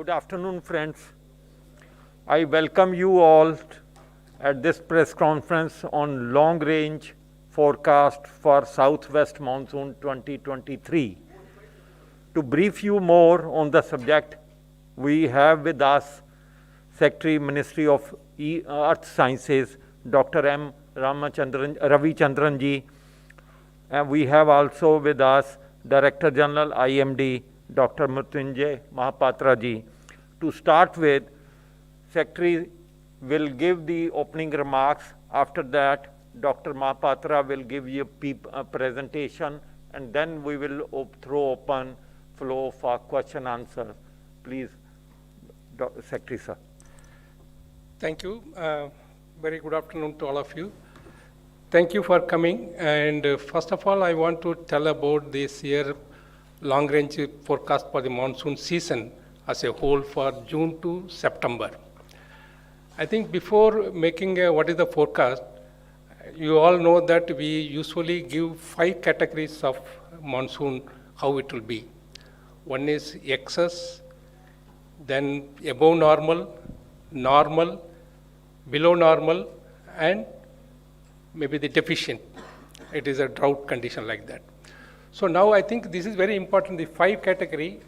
Good afternoon, friends. I welcome you all at this press conference on long range forecast for Southwest Monsoon 2023. To brief you more on the subject, we have with us Secretary Ministry of Earth Sciences, Dr. M. Ravichandran ji, and we have also with us Director General IMD, Dr. Mrityunjay Mahapatra ji. To start with, Secretary will give the opening remarks. After that, Dr. Mahapatra will give you a presentation, and then we will throw open flow for question answer. Please, Secretary sir. Thank you. Very good afternoon to all of you. Thank you for coming. And first of all, I want to tell about this year long-range forecast for the monsoon season as a whole for June to September. I think before making what is the forecast, you all know that we usually give 5 categories of monsoon, how it will be. One is excess, then above normal, normal, below normal, and maybe the deficient. It is a drought condition like that. So now I think this is very important, the 5 category,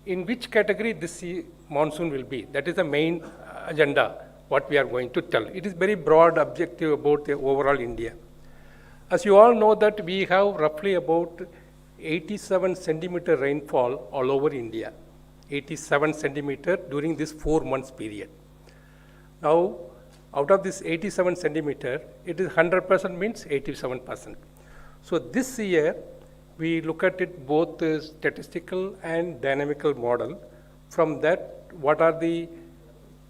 in which category this monsoon will be. That is the main agenda, what we are going to tell. It is very broad objective about the overall India. As you all know that we have roughly about 87 centimeter rainfall all over India, 87 centimeter during this 4 months period. Now, out of this 87 centimeter, it is 100% means 87%. So this year, we look at it both statistical and dynamical model. From that, what are the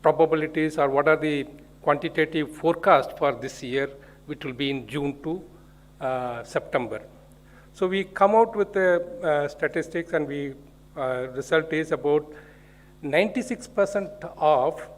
probabilities or what are the quantitative forecast for this year, which will be in June to September. So we come out with the statistics, and we result is about 96% of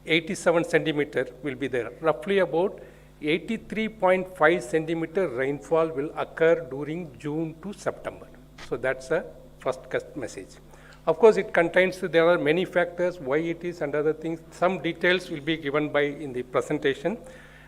87 centimeter will be there. Roughly about 83.5 centimeter rainfall will occur during June to September. So that's the first message. Of course, it contains, there are many factors, why it is and other things. Some details will be given by in the presentation.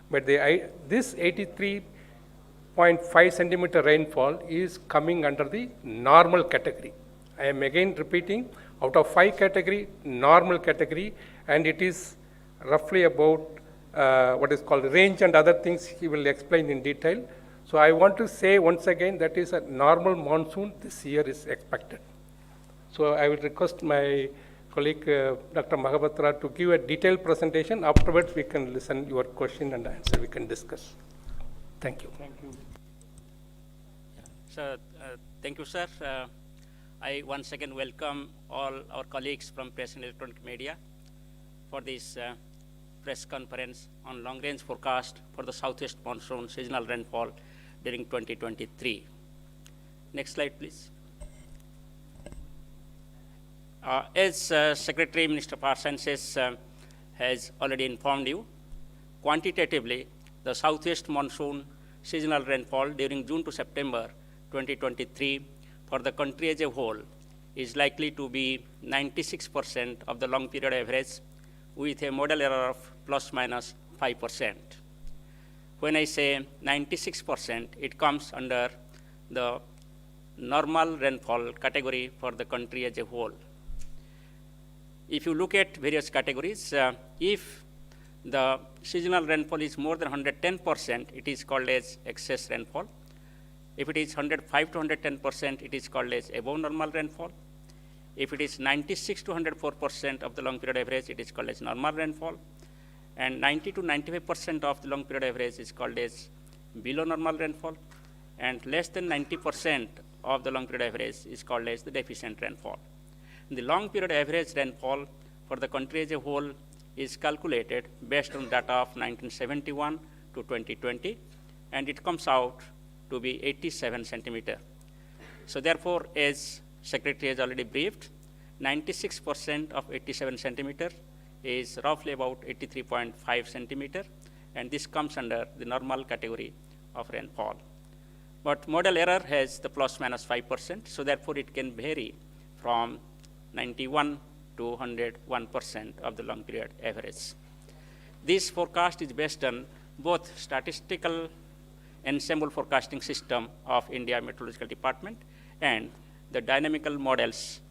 But this 83.5 centimeter rainfall is coming under the normal category. I am again repeating, out of 5 category, normal category, and it is roughly about what is called range and other things he will explain in detail. So I want to say once again that is a normal monsoon this year is expected. So I will request my colleague Dr. Mahapatra to give a detailed presentation. Afterwards we can listen your question and answer, we can discuss. Thank you. Thank you. So, thank you, sir. I once again welcome all our colleagues from press and electronic media for this press conference on long-range forecast for the southwest monsoon seasonal rainfall during 2023. Next slide, please. As Secretary Minister of Earth Sciences has already informed you, quantitatively, the southwest monsoon seasonal rainfall during June to September 2023 for the country as a whole is likely to be 96% of the long period average, with a model error of plus minus 5%. When I say 96%, it comes under the normal rainfall category for the country as a whole. If you look at various categories, if the seasonal rainfall is more than 110%, it is called as excess rainfall. If it is 105 to 110%, it is called as above normal rainfall. If it is 96 to 104% of the long period average, it is called as normal rainfall. And 90 to 95% of the long period average is called as below normal rainfall. And less than 90% of the long period average is called as the deficient rainfall. The long period average rainfall for the country as a whole is calculated based on data of 1971 to 2020, and it comes out to be 87 centimeter. So therefore, as Secretary has already briefed, 96% of 87 centimeter is roughly about 83.5 centimeter, and this comes under the normal category of rainfall. But model error has the plus minus 5%, so therefore it can vary from 91 to 101% of the long period average. This forecast is based on both statistical ensemble forecasting system of India Meteorological Department and the dynamical models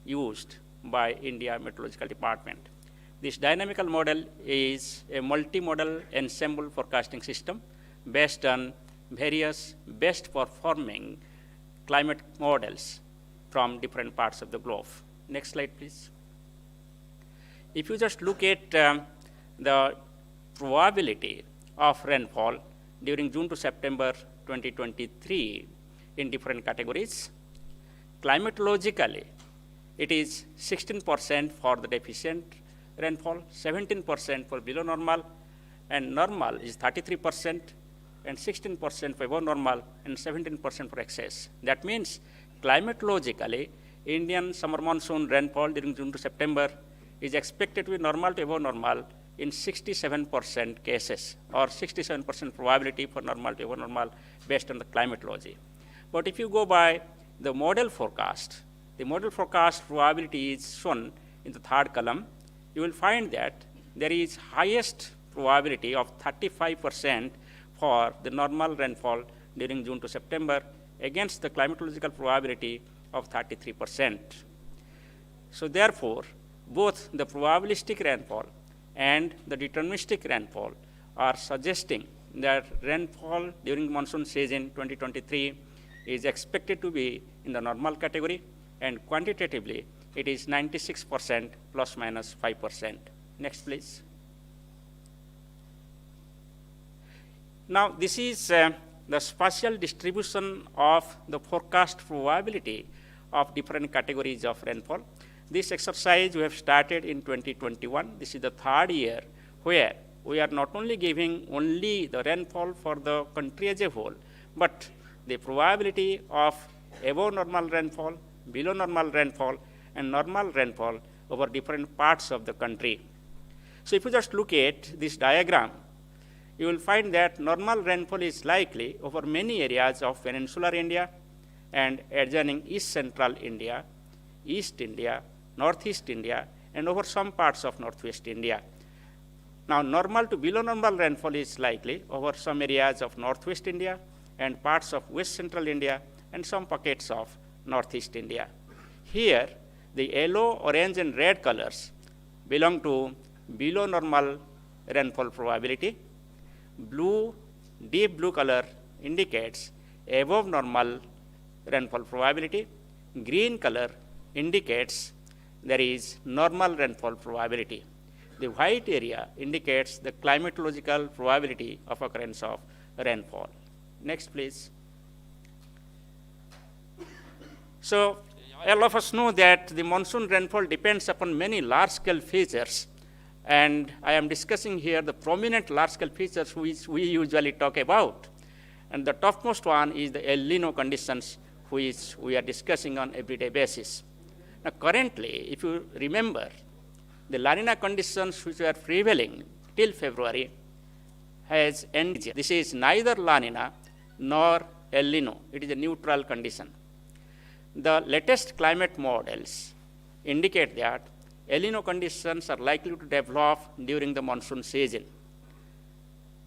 used by India Meteorological Department. This dynamical model is a multimodal ensemble forecasting system based on various best performing climate models from different parts of the globe. Next slide, please. If you just look at the probability of rainfall during June to September 2023 in different categories, climatologically, it is 16% for the deficient rainfall, 17% for below normal, and normal is 33%, and 16% for above normal, and 17% for excess. That means climatologically, Indian summer monsoon rainfall during June to September is expected to be normal to above normal in 67% cases, or 67% probability for normal to above normal based on the climatology. But if you go by the model forecast, the model forecast probability is shown in the third column. You will find that there is highest probability of 35% for the normal rainfall during June to September against the climatological probability of 33%. So therefore, both the probabilistic rainfall and the deterministic rainfall are suggesting that rainfall during monsoon season 2023 is expected to be in the normal category, and quantitatively it is 96% plus minus 5%. Next, please. Now, this is the spatial distribution of the forecast probability of different categories of rainfall. This exercise we have started in 2021. This is the third year where we are not only giving only the rainfall for the country as a whole, but the probability of above normal rainfall, below normal rainfall, and normal rainfall over different parts of the country. So if you just look at this diagram, you will find that normal rainfall is likely over many areas of peninsular India and adjoining East Central India, East India, Northeast India, and over some parts of Northwest India. Now, normal to below normal rainfall is likely over some areas of Northwest India and parts of West Central India and some pockets of Northeast India. Here, the yellow, orange, and red colors belong to below normal rainfall probability. Blue, deep blue color indicates above normal rainfall probability. Green color indicates there is normal rainfall probability. The white area indicates the climatological probability of occurrence of rainfall. Next, please. So, all of us know that the monsoon rainfall depends upon many large-scale features, and I am discussing here the prominent large-scale features which we usually talk about. And the topmost one is the El Nino conditions, which we are discussing on everyday basis. Now, currently, if you remember, the La Nina conditions which were prevailing till February has ended. This is neither La Nina nor El Nino. It is a neutral condition. The latest climate models indicate that El Nino conditions are likely to develop during the monsoon season.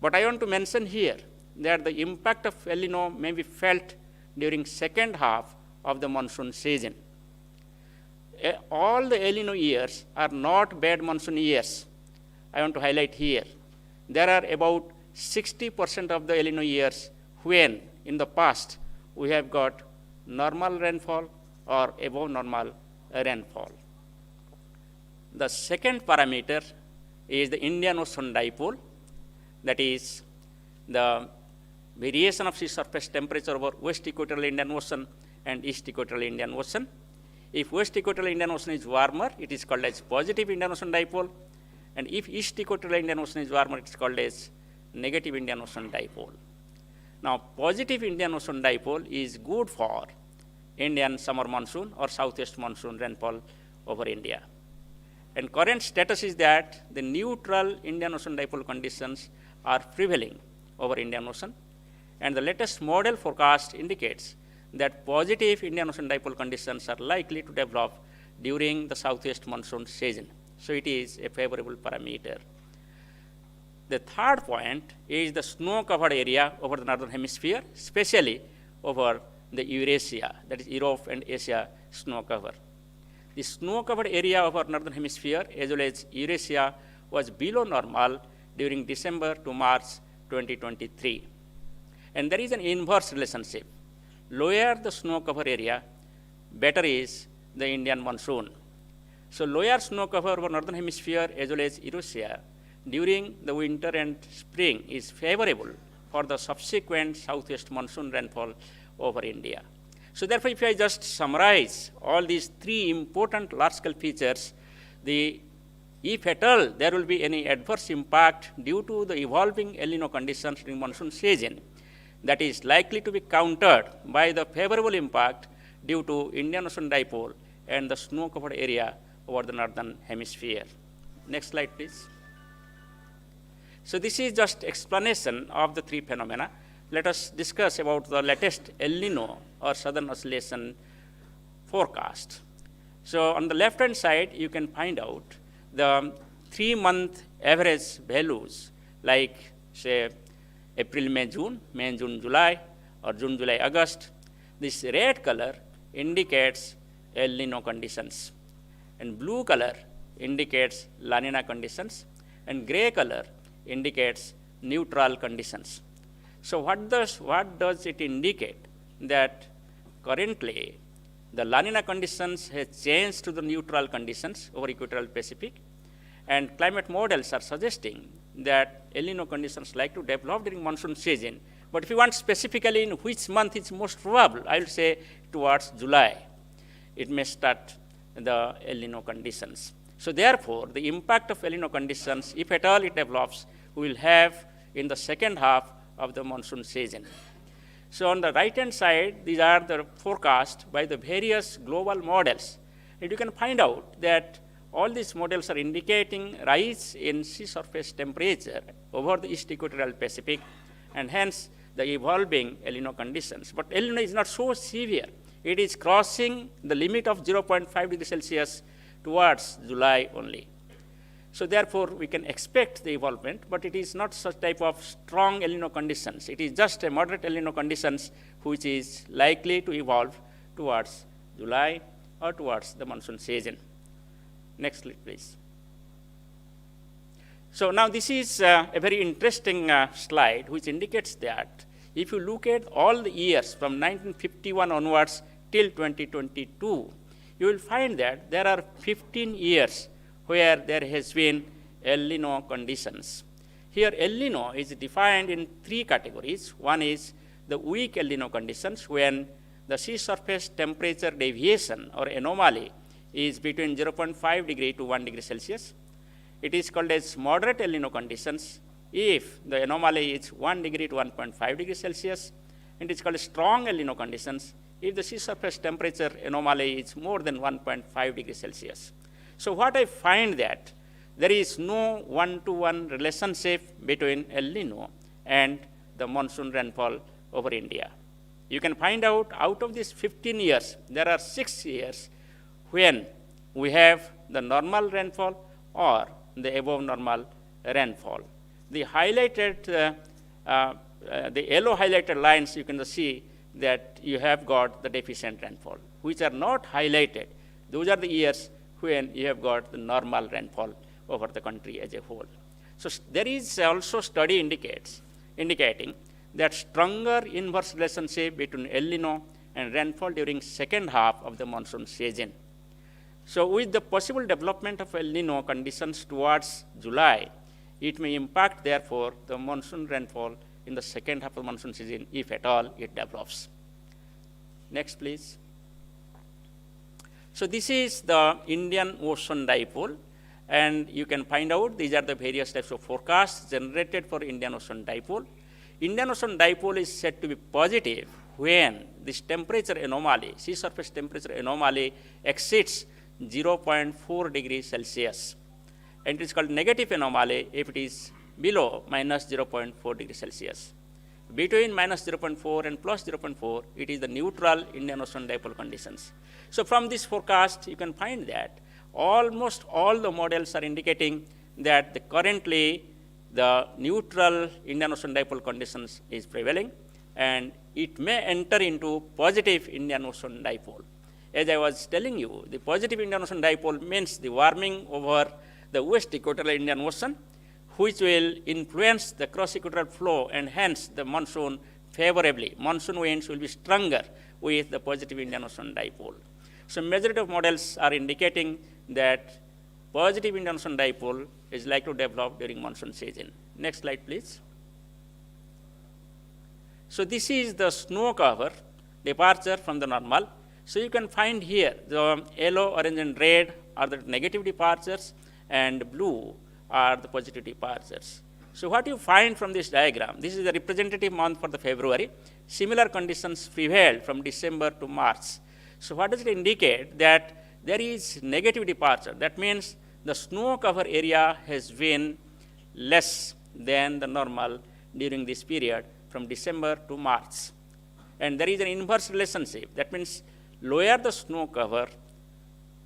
But I want to mention here that the impact of El Nino may be felt during second half of the monsoon season. All the El Nino years are not bad monsoon years. I want to highlight here. There are about 60% of the El Nino years when in the past we have got normal rainfall or above normal rainfall. The second parameter is the Indian Ocean dipole, that is the variation of sea surface temperature over West Equatorial Indian Ocean and East Equatorial Indian Ocean. If West Equatorial Indian Ocean is warmer, it is called as positive Indian Ocean dipole, and if East Equatorial Indian Ocean is warmer, it is called as negative Indian Ocean dipole. Now, positive Indian Ocean dipole is good for Indian summer monsoon or southwest monsoon rainfall over India. And current status is that the neutral Indian Ocean dipole conditions are prevailing over Indian Ocean, and the latest model forecast indicates that positive Indian Ocean dipole conditions are likely to develop during the southwest monsoon season. So it is a favorable parameter. The third point is the snow-covered area over the northern hemisphere, especially over the Eurasia, that is Europe and Asia snow cover. The snow-covered area of our northern hemisphere as well as Eurasia was below normal during December to March 2023. And there is an inverse relationship. Lower the snow cover area, better is the Indian monsoon. So lower snow cover over northern hemisphere as well as Eurasia during the winter and spring is favorable for the subsequent southwest monsoon rainfall over India. So therefore, if I just summarize all these three important large-scale features, if at all there will be any adverse impact due to the evolving El Nino conditions during monsoon season, that is likely to be countered by the favorable impact due to Indian Ocean dipole and the snow-covered area over the northern hemisphere. Next slide, please. So this is just explanation of the three phenomena. Let us discuss about the latest El Nino or Southern Oscillation forecast. So on the left-hand side, you can find out the 3-month average values like, say, April, May, June, July, or June, July, August. This red color indicates El Nino conditions, and blue color indicates La Nina conditions, and gray color indicates neutral conditions. So what does it indicate? That currently the La Nina conditions has changed to the neutral conditions over equatorial Pacific, and climate models are suggesting that El Nino conditions like to develop during monsoon season. But if you want specifically in which month it's most probable, I will say towards July, it may start the El Nino conditions. So therefore, the impact of El Nino conditions, if at all it develops, we will have in the second half of the monsoon season. So on the right-hand side, these are the forecasts by the various global models. And you can find out that all these models are indicating rise in sea surface temperature over the East Equatorial Pacific, and hence the evolving El Nino conditions. But El Nino is not so severe. It is crossing the limit of 0.5 degrees Celsius towards July only. So therefore, we can expect the evolvement, but it is not such type of strong El Nino conditions. It is just a moderate El Nino conditions which is likely to evolve towards July or towards the monsoon season. Next slide, please. So now this is a very interesting slide which indicates that if you look at all the years from 1951 onwards till 2022, you will find that there are 15 years where there has been El Nino conditions. Here El Nino is defined in 3 categories. One is the weak El Nino conditions, when the sea surface temperature deviation or anomaly is between 0.5 degree to 1 degree Celsius. It is called as moderate El Nino conditions if the anomaly is 1 degree to 1.5 degrees Celsius. And it is called strong El Nino conditions if the sea surface temperature anomaly is more than 1.5 degrees Celsius. So what I find that there is no one-to-one relationship between El Nino and the monsoon rainfall over India. You can find out of these 15 years, there are 6 years when we have the normal rainfall or the above normal rainfall. The highlighted, the yellow highlighted lines, you can see that you have got the deficient rainfall. Which are not highlighted, those are the years when you have got the normal rainfall over the country as a whole. So there is also study indicating that stronger inverse relationship between El Nino and rainfall during second half of the monsoon season. So with the possible development of El Nino conditions towards July, it may impact therefore the monsoon rainfall in the second half of the monsoon season if at all it develops. Next, please. So this is the Indian Ocean dipole, and you can find out these are the various types of forecasts generated for Indian Ocean dipole. Indian Ocean dipole is said to be positive when this temperature anomaly, sea surface temperature anomaly, exceeds 0.4 degrees Celsius. And it is called negative anomaly if it is below minus 0.4 degrees Celsius. between minus 0.4 and plus 0.4, it is the neutral Indian Ocean dipole conditions. So from this forecast, you can find that almost all the models are indicating that currently the neutral Indian Ocean dipole conditions is prevailing, and it may enter into positive Indian Ocean dipole. As I was telling you, the positive Indian Ocean dipole means the warming over the west equatorial Indian Ocean, which will influence the cross-equatorial flow and hence the monsoon favorably. Monsoon winds will be stronger with the positive Indian Ocean dipole. So majority of models are indicating that positive Indian Ocean dipole is likely to develop during monsoon season. Next slide, please. So this is the snow cover departure from the normal. So you can find here the yellow, orange, and red are the negative departures, and blue are the positive departures. So what you find from this diagram, this is the representative month for the February. Similar conditions prevailed from December to March. So what does it indicate? That there is negative departure. That means the snow cover area has been less than the normal during this period from December to March. And there is an inverse relationship. That means lower the snow cover,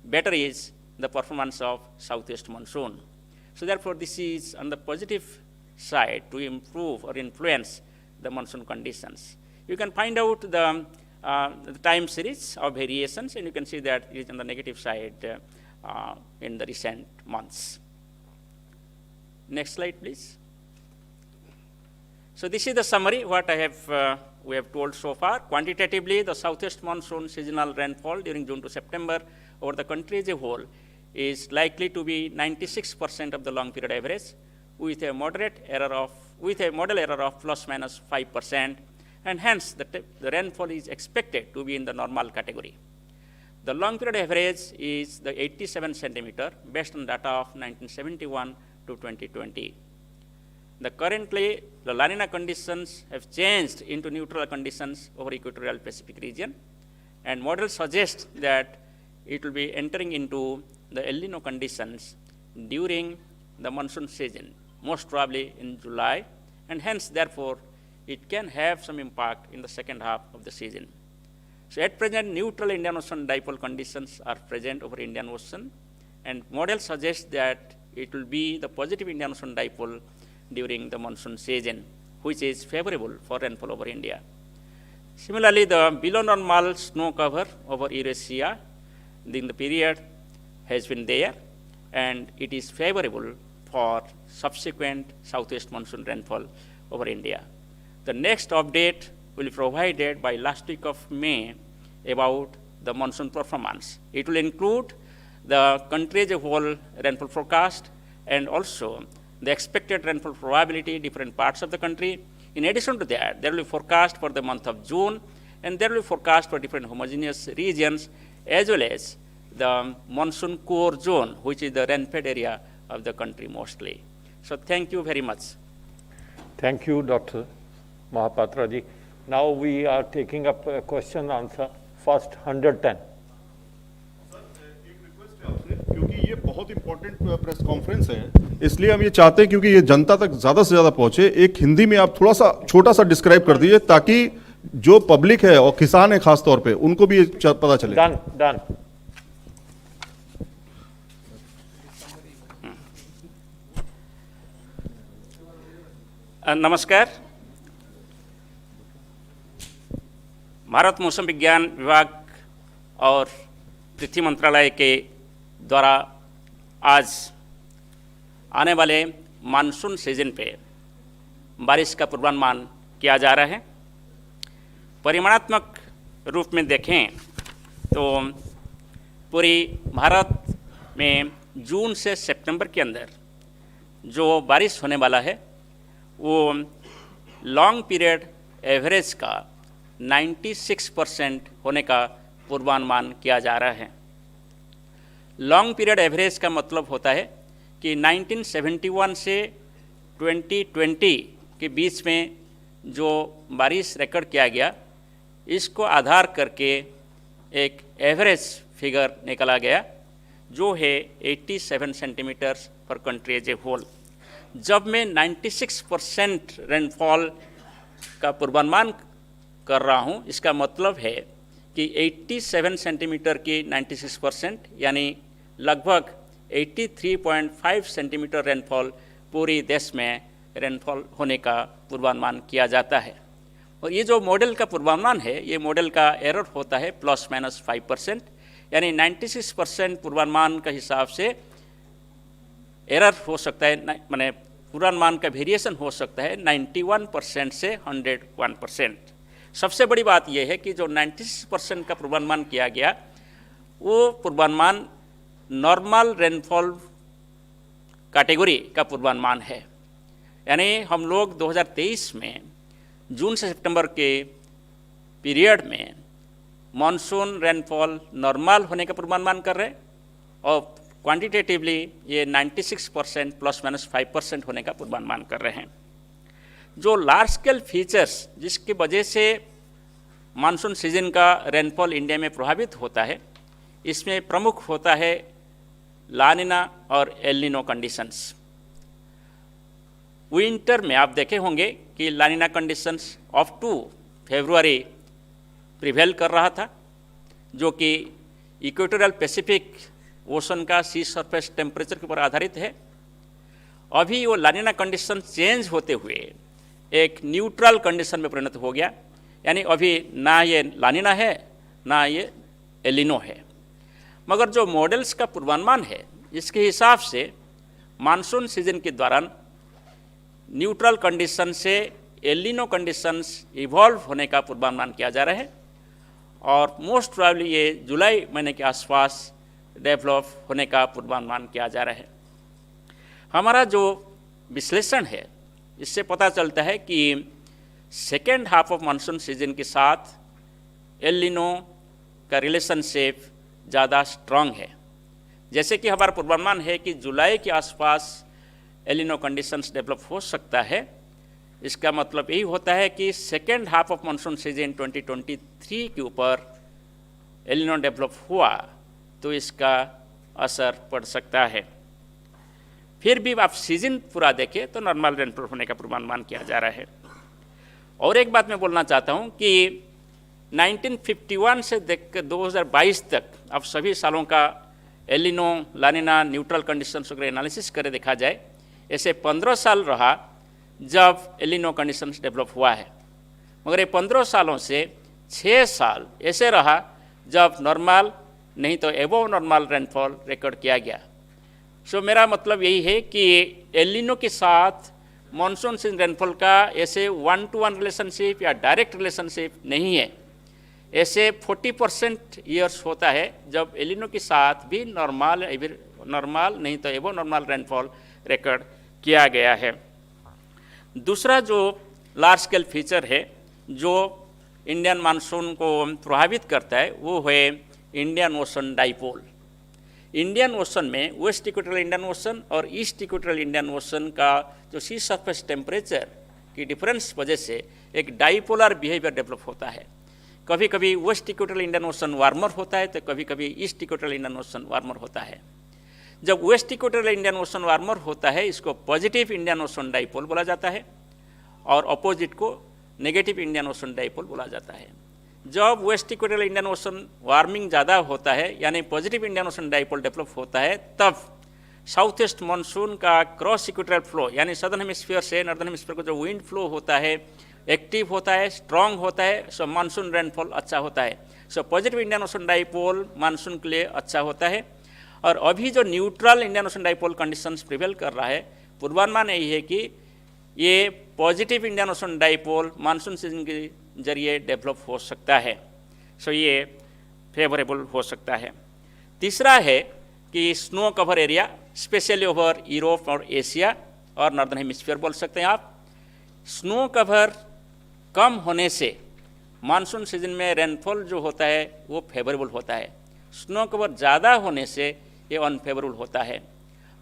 better is the performance of southwest monsoon. So therefore, this is on the positive side to improve or influence the monsoon conditions. You can find out the time series of variations, and you can see that it is on the negative side in the recent months. Next slide, please. So this is the summary what I have we have told so far. Quantitatively, the southwest monsoon seasonal rainfall during June to September over the country as a whole is likely to be 96% of the long period average, with a model error of plus minus 5%, and hence the rainfall is expected to be in the normal category. The long period average is the 87 centimeter based on data of 1971 to 2020. Currently, the La Nina conditions have changed into neutral conditions over equatorial Pacific region, and models suggest that it will be entering into the El Nino conditions during the monsoon season, most probably in July, and hence, therefore, it can have some impact in the second half of the season. So at present, neutral Indian Ocean dipole conditions are present over Indian Ocean, and models suggest that it will be the positive Indian Ocean dipole during the monsoon season, which is favorable for rainfall over India. Similarly, the below normal snow cover over Eurasia in the period has been there, and it is favorable for subsequent southwest monsoon rainfall over India. The next update will be provided by last week of May about the monsoon performance. It will include the country as a whole rainfall forecast and also the expected rainfall probability in different parts of the country. In addition to that, there will be forecast for the month of June, and there will be forecast for different homogeneous regions, as well as the monsoon core zone, which is the rain-fed area of the country mostly. So thank you very much. Thank you, Dr. Mahapatra ji. Now we are taking up a question answer. First 110. क्योंकि ये बहुत important press conference है, इसलिए हम ये चाहते हैं क्योंकि ये जनता तक ज्यादा से ज्यादा पहुंचे, एक हिंदी में आप थोड़ा सा छोटा सा डिस्क्राइब कर दीजिए ताकि जो पब्लिक है और किसान है खास तौर पे उनको भी पता चले. Done. नमस्कार. भारत मौसम विज्ञान विभाग और पृथ्वी मंत्रालय के द्वारा आज आने वाले मानसून सीजन पे बारिश का पूर्वानुमान किया जा रहा है. परिमाणात्मक रूप में देखें तो पूरी भारत में जून से सितंबर के अंदर जो बारिश होने वाला है वो लॉन्ग पीरियड एवरेज का 96% होने का पूर्वानुमान किया जा रहा है. लॉन्ग पीरियड एवरेज का मतलब होता है कि 1971 से 2020 के बीच में जो बारिश रिकॉर्ड किया गया, इसको आधार करके एक एवरेज फिगर निकाला गया जो है 87 सेंटीमीटर्स पर कंट्री एज ए होल. जब में 96% रेनफॉल का पूर्वानुमान कर रहा हूँ, इसका मतलब है कि 87 सेंटीमीटर की 96% यानी लगभग 83.5 सेंटीमीटर रेनफॉल पूरी देश में रेनफॉल होने का पूर्वानुमान किया जाता है। और ये जो मॉडल का पूर्वानुमान है, ये मॉडल का एरर होता है ±5%, यानी 96% पूर्वानुमान के हिसाब से एरर हो सकता है, माने पूर्वानुमान का वेरिएशन हो सकता है 91% से 101%। सबसे बड़ी बात यह है कि जो 96% का पूर्वानुमान किया गया, वो पूर्वानुमान नॉर्मल रेनफॉल कैटेगरी का पूर्वानुमान है। यानी हम लोग 2023 में जून से सितंबर के पीरियड में मॉनसून रेनफॉल नॉर्मल होने का पूर्वानुमान कर रहे हैं और क्वांटिटेटिवली ये 96% ±5% होने का पूर्वानुमान कर रहे हैं। जो लार्ज स्केल फीचर्स जिसकी वजह से मानसून सीजन का रेनफॉल इंडिया में प्रभावित होता है, इसमें प्रमुख होता है लानिना और एल नीनो कंडीशंस। विंटर में आप देखे होंगे कि La Nina conditions up to February prevail कर रहा था, जो कि इक्वेटोरियल पैसिफिक ओशन का सी सरफेस टेम्परेचर के ऊपर आधारित है। अभी वो लानिना कंडीशन चेंज होते हुए एक न्यूट्रल कंडीशन में परिणत हो गया, यानी अभी ना ये लानिना है ना ये एल नीनो है। मगर जो मॉडल्स का पूर्वानुमान है, इसके हिसाब से मानसून सीजन के दौरान न्यूट्रल कंडीशन से एल नीनो कंडीशंस इवॉल्व होने का पूर्वानुमान किया जा रहा है और मोस्ट प्रोबेबली ये जुलाई महीने के आसपास डेवलप होने का पूर्वानुमान किया जा रहा है। हमारा जो विश्लेषण है, इससे पता चलता है कि second half of monsoon season के साथ एल नीनो का रिलेशनशिप ज़्यादा स्ट्रांग है। जैसे कि हमारा पूर्वानुमान है कि जुलाई के आसपास एल नीनो कंडीशंस डेवलप हो सकता है, इसका मतलब यही होता है कि second half of monsoon season 2023 के ऊपर एल नीनो डेवलप हुआ तो इसका असर पड़ सकता है। फिर भी आप सीजन पूरा देखें तो नॉर्मल रेनफॉल होने का पूर्वानुमान किया जा रहा है। और एक बात मैं बोलना चाहता हूं कि 1951 से देख 2022 तक अब सभी सालों का एल नीनो, लानिना, न्यूट्रल कंडीशंस वगैरह एनालिसिस करे देखा जाए, ऐसे 15 साल रहा जब एल नीनो कंडीशंस डेवलप हुआ है। मगर ये 15 सालों से 6 साल ऐसे रहा जब नॉर्मल नहीं तो एबोव नॉर्मल रेनफॉल रिकॉर्ड किया गया। सो मेरा मतलब यही है कि एल नीनो के साथ मॉनसून सीजन रेनफॉल का ऐसे 1-to-1 रिलेशनशिप या डायरेक्ट रिलेशनशिप नहीं है। ऐसे 40% ईयर्स होता है जब एल नीनो के साथ भी नॉर्मल नहीं तो एबोव नॉर्मल रेनफॉल रिकॉर्ड किया गया है। दूसरा जो लार्ज स्केल फीचर है जो इंडियन मानसून को प्रभावित करता है, वो है Indian ocean dipole. Indian ocean में वेस्ट इक्वेटोरियल इंडियन ओशन और ईस्ट इक्वेटोरियल इंडियन ओशन का जो सी सरफेस टेम्परेचर की डिफरेंस वजह से एक डाइपोलर बिहेवियर डेवलप होता है। कभी कभी west equatorial Indian ocean warmer होता है तो कभी कभी east equatorial Indian ocean warmer होता है। जब west equatorial Indian ocean warmer होता है, इसको पॉजिटिव इंडियन ओशन डाइपोल बोला जाता है और अपोजिट को नेगेटिव इंडियन ओशन डाइपोल बोला जाता है। जब west equatorial Indian ocean warming ज़्यादा होता है यानी positive Indian ocean dipole develop होता है, तब साउथ ईस्ट मानसून का क्रॉस इक्वेटोरियल फ्लो यानी सदर्न हेमिस्फीयर से नॉर्दर्न हेमिस्फीयर को जो विंड फ्लो होता है एक्टिव होता है, स्ट्रांग होता है, सो मानसून रेनफॉल अच्छा होता है। So positive Indian ocean dipole monsoon के लिए अच्छा होता है। और अभी जो neutral Indian ocean dipole conditions prevail कर रहा है, पूर्वानुमान यही है कि ये positive Indian ocean dipole monsoon season के जरिए डेवलप हो सकता है। सो ये फेवरेबल हो सकता है। तीसरा है कि snow cover area specially over Europe और एशिया और नॉर्दर्न हेमिस्फीयर बोल सकते हैं आप। स्नो कवर कम होने से मानसून सीजन में रेनफॉल जो होता है वो फेवरेबल होता है। स्नो कवर ज़्यादा होने से ये अनफेवरेबल होता है।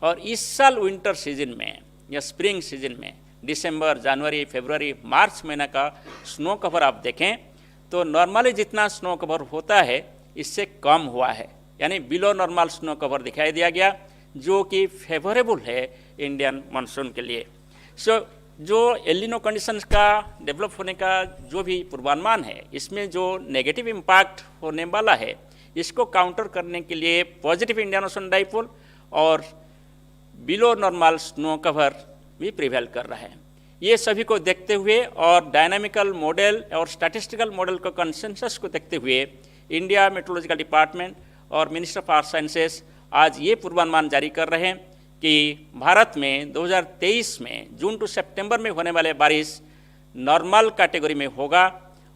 और इस साल विंटर सीजन में या स्प्रिंग सीजन में दिसंबर, जनवरी, फरवरी, मार्च महीना का स्नो कवर आप देखें तो नॉर्मली जितना स्नो कवर होता है इससे कम हुआ है, यानी बिलो नॉर्मल स्नो कवर दिखाई दिया गया, जो कि फेवरेबल है इंडियन मानसून के लिए। सो जो एलिनो कंडीशंस का डेवलप होने का जो भी पूर्वानुमान है, इसमें जो नेगेटिव इम्पैक्ट होने वाला है, इसको काउंटर करने के लिए पॉजिटिव इंडियन ओशन डाइपोल और बिलो नॉर्मल स्नो कवर भी प्रिवेल कर रहा है। ये सभी को देखते हुए और डायनामिकल मॉडल और स्टैटिस्टिकल मॉडल का कंसेंसस को देखते हुए इंडिया मेट्रोलॉजिकल डिपार्टमेंट और मिनिस्टर ऑफ आर्थ साइंसेस आज ये पूर्वानुमान जारी कर रहे हैं कि भारत में 2023 में जून टू सितंबर में होने वाले बारिश नॉर्मल कैटेगरी में होगा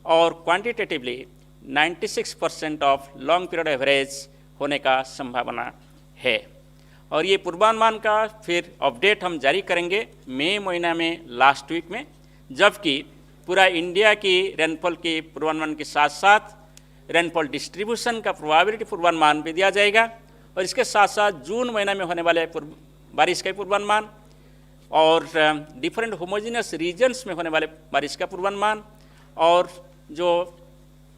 और quantitatively 96% of long period average होने का संभावना है। और ये पूर्वानुमान का फिर अपडेट हम जारी करेंगे मई महीना में लास्ट वीक में, जबकि पूरा इंडिया की रेनफॉल के पूर्वानुमान के साथ साथ रेनफॉल डिस्ट्रीब्यूशन का प्रोबेबिलिटी पूर्वानुमान भी दिया जाएगा और इसके साथ साथ जून महीना में होने वाले बारिश का पूर्वानुमान और डिफरेंट होमोजेनियस रीजन्स में होने वाले बारिश का पूर्वानुमान और जो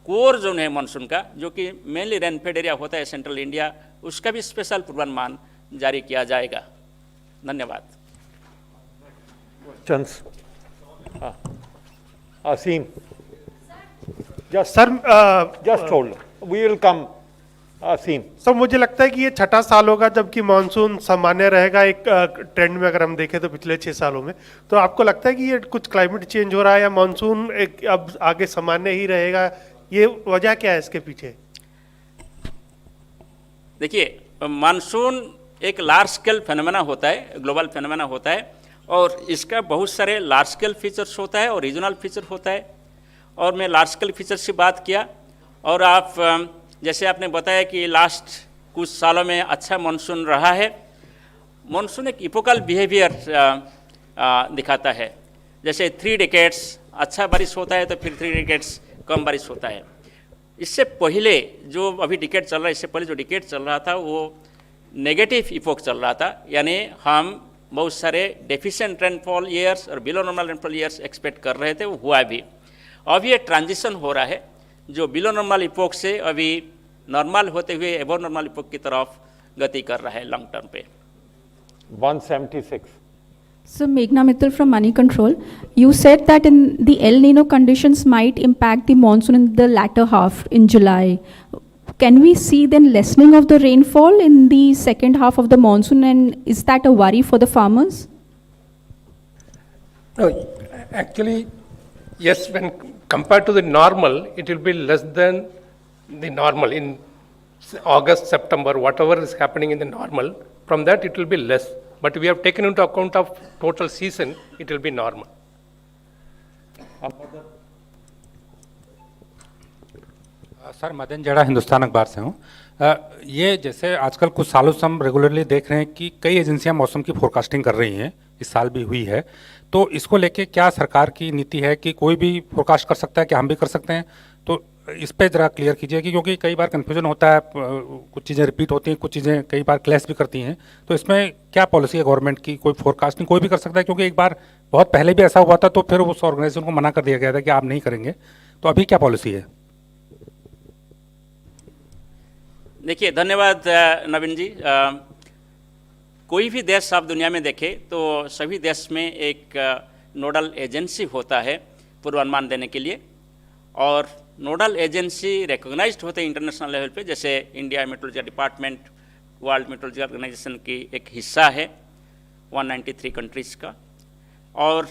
कोर जोन है मानसून का, जो कि मेनली रेनफेड एरिया होता है सेंट्रल इंडिया, उसका भी स्पेशल पूर्वानुमान जारी किया जाएगा। धन्यवाद। Questions? Asim, sir just hold. We will come. Asim. Sir मुझे लगता है कि ये छठा साल होगा जबकि मानसून सामान्य रहेगा एक ट्रेंड में अगर हम देखें तो पिछले 6 सालों में। तो आपको लगता है कि ये कुछ क्लाइमेट चेंज हो रहा है या मानसून एक अब आगे सामान्य ही रहेगा, ये वजह क्या है इसके पीछे? देखिए, मानसून एक लार्ज स्केल फेनोमेना होता है, ग्लोबल फेनोमेना होता है और इसका बहुत सारे लार्ज स्केल फीचर्स होता है और रीजनल फीचर होता है। और मैं लार्ज स्केल फीचर्स की बात किया और आप जैसे आपने बताया कि लास्ट कुछ सालों में अच्छा मानसून रहा है। मानसून एक इपोकल बिहेवियर दिखाता है, जैसे 3 डिकेड्स अच्छा बारिश होता है तो फिर 3 डिकेड्स कम बारिश होता है। इससे पहले जो अभी डिकेड चल रहा है, इससे पहले जो डिकेड चल रहा था वो नेगेटिव इपोक चल रहा था, यानी हम बहुत सारे डेफिशिएंट रेनफॉल ईयर्स और below normal rainfall years expect कर रहे थे, वो हुआ भी। अभी ये ट्रांजिशन हो रहा है जो बिलो नॉर्मल इपोक से अभी नॉर्मल होते हुए एबो नॉर्मल इपोक की तरफ गति कर रहा है लॉन्ग टर्म पे। 176. So Meghna Mittal from Money Control, you said that in the El Nino conditions might impact the monsoon in the latter half in July. Can we see then lessening of the rainfall in the second half of the monsoon, and is that a worry for the farmers? No, actually, yes, when compared to the normal, it will be less than the normal in August, September, whatever is happening in the normal, from that it will be less. But we have taken into account of total season, it will be normal. Sir Madan जड़ा हिंदुस्तान अखबार से हूँ। ये जैसे आजकल कुछ सालों से हम रेगुलरली देख रहे हैं कि कई एजेंसियां मौसम की फोरकास्टिंग कर रही हैं, इस साल भी हुई है। तो इसको लेके क्या सरकार की नीति है कि कोई भी फोरकास्ट कर सकता है, क्या हम भी कर सकते हैं? तो इस पे ज़रा क्लियर कीजिए कि क्योंकि कई बार कन्फ्यूजन होता है, कुछ चीज़ें रिपीट होती हैं, कुछ चीज़ें कई बार क्लैश भी करती हैं। तो इसमें क्या पॉलिसी है गवर्नमेंट की? कोई फोरकास्टिंग कोई भी कर सकता है? क्योंकि एक बार बहुत पहले भी ऐसा हुआ था तो फिर उस ऑर्गेनाइजेशन को मना कर दिया गया था कि आप नहीं करेंगे। तो अभी क्या पॉलिसी है? देखिए, धन्यवाद नवीन जी। कोई भी देश आप दुनिया में देखें तो सभी देश में एक नोडल एजेंसी होता है पूर्वानुमान देने के लिए, और नोडल एजेंसी रिकॉग्नाइज्ड होते हैं इंटरनेशनल लेवल पे। जैसे India meteorological department world meteorological organization की एक हिस्सा है 193 कंट्रीज़ का, और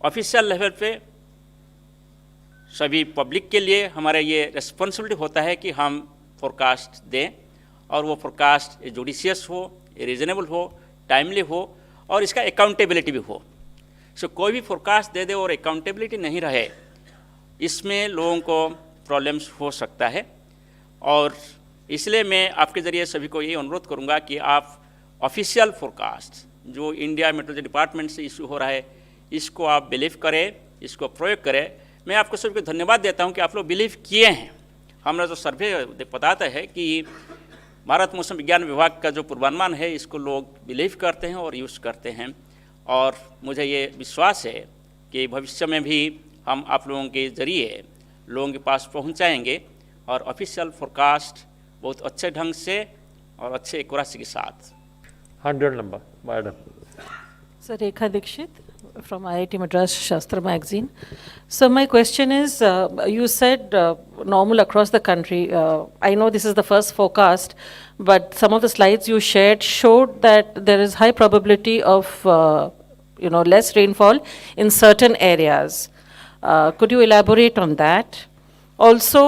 ऑफिशियल लेवल पे सभी पब्लिक के लिए हमारा ये रिस्पॉन्सिबिलिटी होता है कि हम फोरकास्ट दें, और वो फोरकास्ट जुडिशियस हो, रीजनेबल हो, टाइमली हो, और इसका अकाउंटेबिलिटी भी हो। सो कोई भी फोरकास्ट दे दे और अकाउंटेबिलिटी नहीं रहे, इसमें लोगों को प्रॉब्लम्स हो सकता है। और इसलिए मैं आपके ज़रिए सभी को ये अनुरोध करूँगा कि आप ऑफिशियल फोरकास्ट जो इंडिया मेट्रोलॉजी डिपार्टमेंट से इशू हो रहा है, इसको आप बिलीव करें, इसको प्रयोग करें। मैं आपको सभी को धन्यवाद देता हूँ कि आप लोग बिलीव किए हैं। हमारा जो सर्वे बताता है कि भारत मौसम विज्ञान विभाग का जो पूर्वानुमान है, इसको लोग बिलीव करते हैं और यूज़ करते हैं। और मुझे ये विश्वास है कि भविष्य में भी हम आप लोगों के ज़रिए लोगों के पास पहुंचाएंगे, और ऑफिशियल फोरकास्ट बहुत अच्छे ढंग से और अच्छे एक्यूरेसी के साथ। 100 number madam. Sir Rekha Dikshit, from IIT Madras Shastra Magazine. So my question is, you said normal across the country. I know this is the first forecast, but some of the slides you shared showed that there is high probability of less rainfall in certain areas. Could you elaborate on that? Also,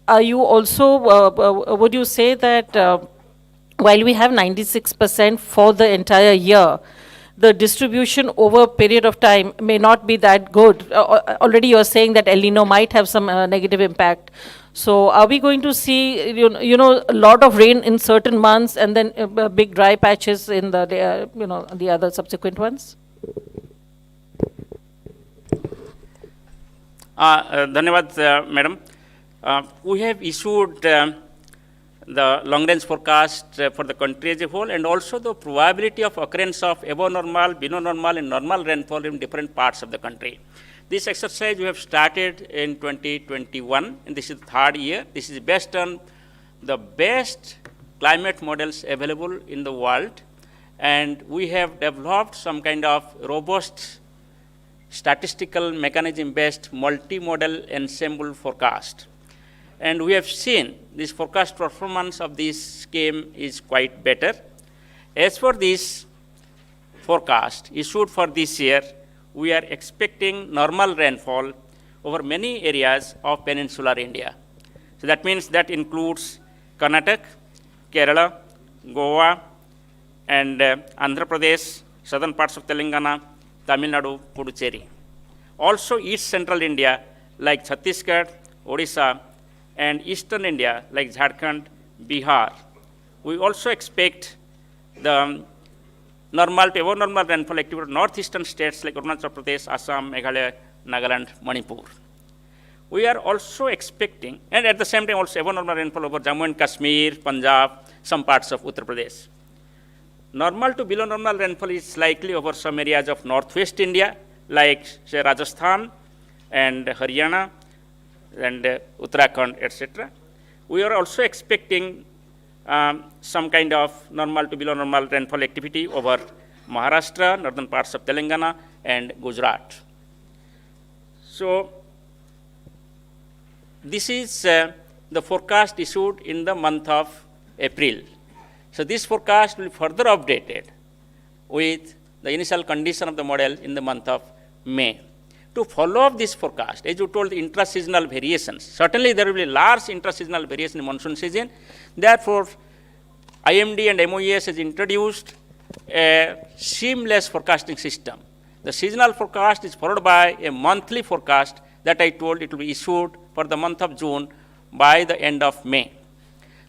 are you also, would you say that while we have 96% for the entire year, the distribution over a period of time may not be that good? Already you are saying that El Nino might have some negative impact. So are we going to see, a lot of rain in certain months and then big dry patches in the other subsequent ones? Dhanyavad, madam. We have issued the long-range forecast for the country as a whole, and also the probability of occurrence of above normal, below normal, and normal rainfall in different parts of the country. This exercise we have started in 2021, and this is the third year. This is based on the best climate models available in the world, and we have developed some kind of robust statistical mechanism-based multi-model ensemble forecast. And we have seen this forecast performance of this scheme is quite better. As for this forecast issued for this year, we are expecting normal rainfall over many areas of peninsular India. So that means that includes Karnataka, Kerala, Goa, and Andhra Pradesh, southern parts of Telangana, Tamil Nadu, Puducherry. Also East Central India like Chhattisgarh, Odisha, and Eastern India like Jharkhand, Bihar. We also expect the normal to above normal rainfall activity of northeastern states like Arunachal Pradesh, Assam, Meghalaya, Nagaland, Manipur. We are also expecting, and at the same time also above normal rainfall over Jammu and Kashmir, Punjab, some parts of Uttar Pradesh. Normal to below normal rainfall is likely over some areas of northwest India like say Rajasthan and Haryana and Uttarakhand, etc. We are also expecting some kind of normal to below normal rainfall activity over Maharashtra, northern parts of Telangana, and Gujarat. So this is the forecast issued in the month of April. So this forecast will be further updated with the initial condition of the model in the month of May. To follow up this forecast, as you told, the intra-seasonal variations, certainly there will be large intra-seasonal variation in monsoon season. Therefore, IMD and MOES has introduced a seamless forecasting system. The seasonal forecast is followed by a monthly forecast that I told it will be issued for the month of June by the end of May.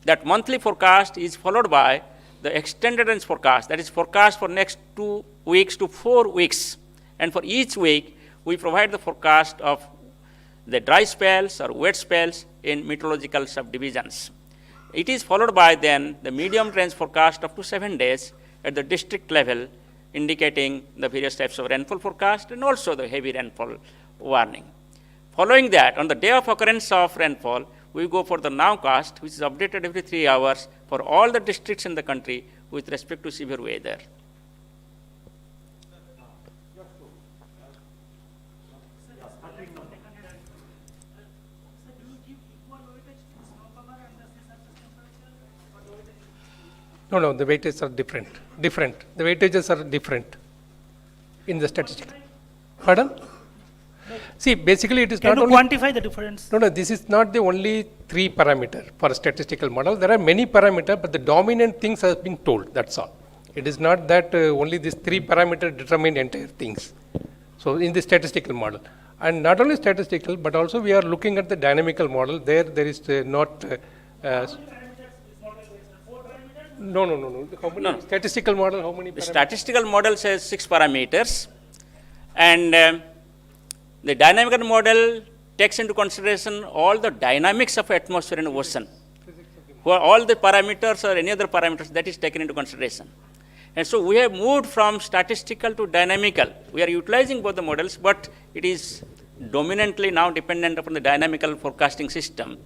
That monthly forecast is followed by the extended range forecast, that is forecast for next 2 weeks to 4 weeks. And for each week, we provide the forecast of the dry spells or wet spells in meteorological subdivisions. It is followed by then the medium range forecast up to 7 days at the district level, indicating the various types of rainfall forecast and also the heavy rainfall warning. Following that, on the day of occurrence of rainfall, we go for the nowcast, which is updated every 3 hours for all the districts in the country with respect to severe weather. No, the weightages are different. The weightages are different in the statistics. Pardon? See, basically it is Can not you only... quantify the difference? No, this is not the only 3 parameter for a statistical model. There are many parameters, but the dominant things have been told, that's all. It is not that only these 3 parameters determine entire things. So in the statistical model. And not only statistical, but also we are looking at the dynamical model. There is not... No. How many No. statistical model? How many? The statistical model says 6 parameters, and the dynamical model takes into consideration all the dynamics of atmosphere and ocean, where all the parameters or any other parameters that is taken into consideration. And so we have moved from statistical to dynamical. We are utilizing both the models, but it is dominantly now dependent upon the dynamical forecasting system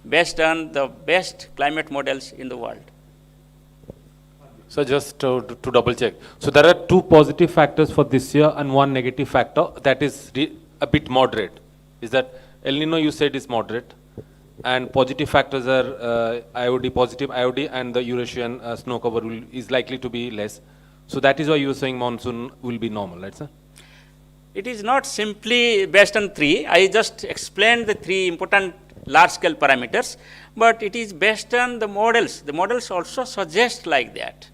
based on the best climate models in the world. So just to double check. So there are two positive factors for this year and one negative factor that is a bit moderate. Is that El Nino you said is moderate, and positive factors are IOD, positive IOD, and the Eurasian snow cover is likely to be less. So that is why you are saying monsoon will be normal, right, sir? It is not simply based on three. I just explained the three important large-scale parameters, but it is based on the models. The models also suggest like that,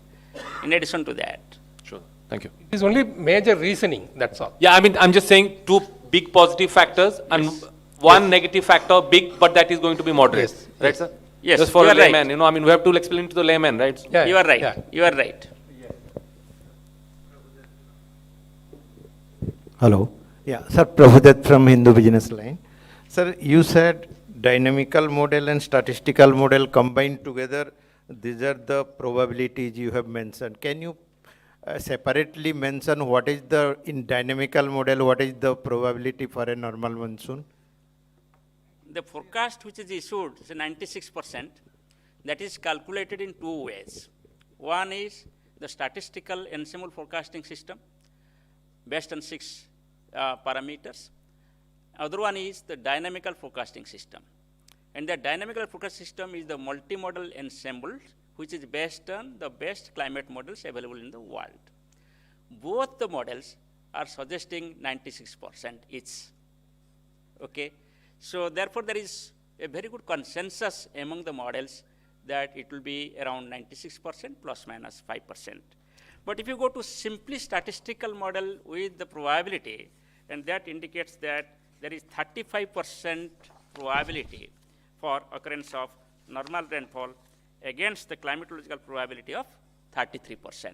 in addition to that. Sure. Thank you. It is only major reasoning, that's all. Yeah, I mean, I'm just saying two big positive factors and one negative factor, big, but that is going to be moderate. Yes. Right, sir? Yes, Just for you a are right. layman, I mean, we have to explain to the layman, right? Yeah, You are right. yeah. You are right. Hello. Yeah, sir, Prabhudat from Hindu Business Line. Sir, you said dynamical model and statistical model combined together, these are the probabilities you have mentioned. Can you separately mention what is the, in dynamical model, what is the probability for a normal monsoon? The forecast which is issued is 96%. That is calculated in two ways. One is the statistical ensemble forecasting system based on 6 parameters. Other one is the dynamical forecasting system. And the dynamical forecast system is the multi-model ensemble which is based on the best climate models available in the world. Both the models are suggesting 96% each. Okay? So therefore, there is a very good consensus among the models that it will be around 96% plus minus 5%. But if you go to simply statistical model with the probability, and that indicates that there is 35% probability for occurrence of normal rainfall against the climatological probability of 33%.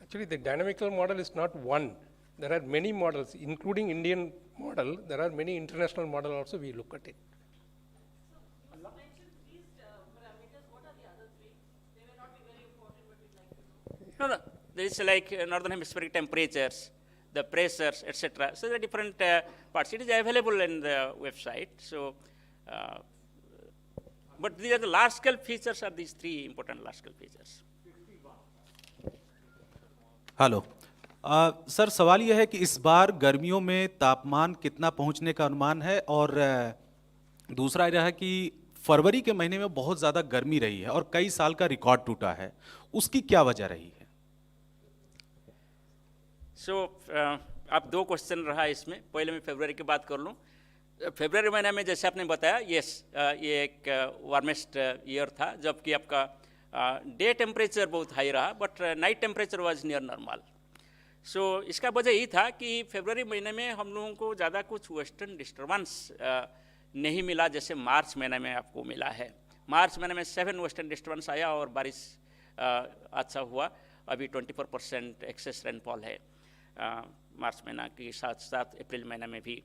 Actually, the dynamical model is not one. There are many models, including Indian model. There are many international models also we look at it. No, there is like northern hemispheric temperatures, the pressures, etc. So there are different parts. It is available in the website. So, but these are the large-scale features. Are these three important large-scale features? Hello sir, सवाल यह है कि इस बार गर्मियों में तापमान कितना पहुंचने का अनुमान है, और दूसरा यह है कि फरवरी के महीने में बहुत ज़्यादा गर्मी रही है और कई साल का रिकॉर्ड टूटा है, उसकी क्या वजह रही है? आप दो क्वेश्चन रहा इसमें। पहले मैं फरवरी की बात कर लूँ। फरवरी महीने में जैसे आपने बताया, यस, ये एक वार्मेस्ट ईयर था, जबकि आपका डे टेम्परेचर बहुत हाई रहा, but night temperature was near normal. So इसका वजह यही था कि फरवरी महीने में हम लोगों को ज़्यादा कुछ वेस्टर्न डिस्टर्बेंस नहीं मिला जैसे मार्च महीने में आपको मिला है। मार्च महीने में 7 वेस्टर्न डिस्टर्बेंस आया और बारिश अच्छा हुआ। अभी 24% एक्सेस रेनफॉल है मार्च महीना के साथ साथ अप्रैल महीना में भी।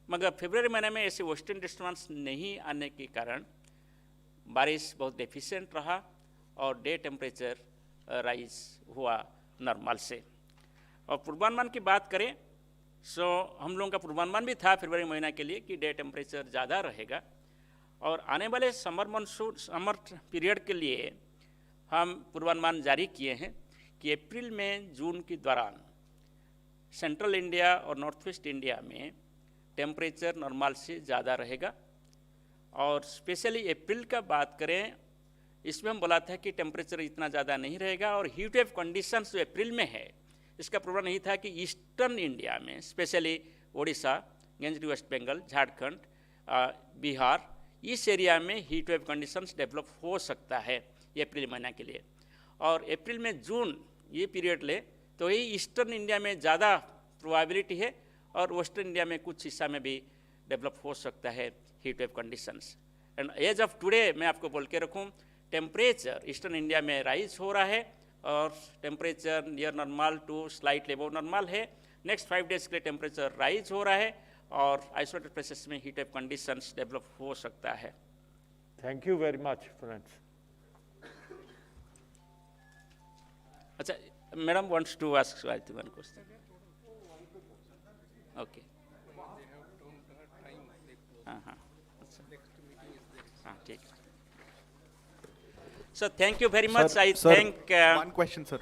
मगर फरवरी महीने में ऐसे वेस्टर्न डिस्टर्बेंस नहीं आने के कारण बारिश बहुत डेफिशिएंट रहा और डे टेम्परेचर राइज हुआ नॉर्मल से। और पूर्वानुमान की बात करें, सो हम लोगों का पूर्वानुमान भी था फरवरी महीना के लिए कि डे टेम्परेचर ज़्यादा रहेगा, और आने वाले समर पीरियड के लिए हम पूर्वानुमान जारी किए हैं कि अप्रैल में जून के दौरान सेंट्रल इंडिया और नॉर्थ वेस्ट इंडिया में टेम्परेचर नॉर्मल से ज़्यादा रहेगा। और स्पेशली अप्रैल का बात करें, इसमें हम बोला था कि टेम्परेचर इतना ज़्यादा नहीं रहेगा, और हीट वेव कंडीशंस जो अप्रैल में है इसका प्रभाव नहीं था कि ईस्टर्न इंडिया में स्पेशली ओडिशा, गंज वेस्ट बंगाल, झारखंड, बिहार, इस एरिया में हीट वेव कंडीशंस डेवलप हो सकता है ये अप्रैल महीना के लिए। और अप्रैल में जून ये पीरियड ले तो ये ईस्टर्न इंडिया में ज़्यादा प्रोबेबिलिटी है, और वेस्टर्न इंडिया में कुछ हिस्सा में भी डेवलप हो सकता है heat wave conditions. And as of today मैं आपको बोल के रखूँ, टेम्परेचर ईस्टर्न इंडिया में राइज हो रहा है और temperature near normal to slightly above normal है। नेक्स्ट 5 डेज के लिए टेम्परेचर राइज हो रहा है और आइसोलेटेड प्लेसेस में हीट वेव कंडीशंस डेवलप हो सकता है। Thank you very much friends. अच्छा, madam wants to ask one question. Okay, हाँ हाँ, अच्छा हाँ, ठीक। So thank you very much. Sir, I sir, thank. one question, sir.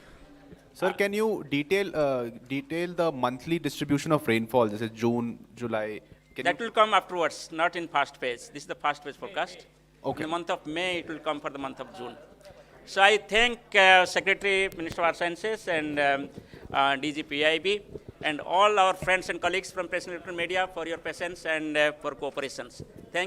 Sir, can you detail the monthly distribution of rainfall? This is June, July. That will come afterwards, not in fast phase. This is the fast phase forecast. Okay. In the month of May, it will come for the month of June. So I thank Secretary, Minister of Earth Sciences, and DGPIB, and all our friends and colleagues from Press and Electronic Media for your patience and for cooperations. Thank you.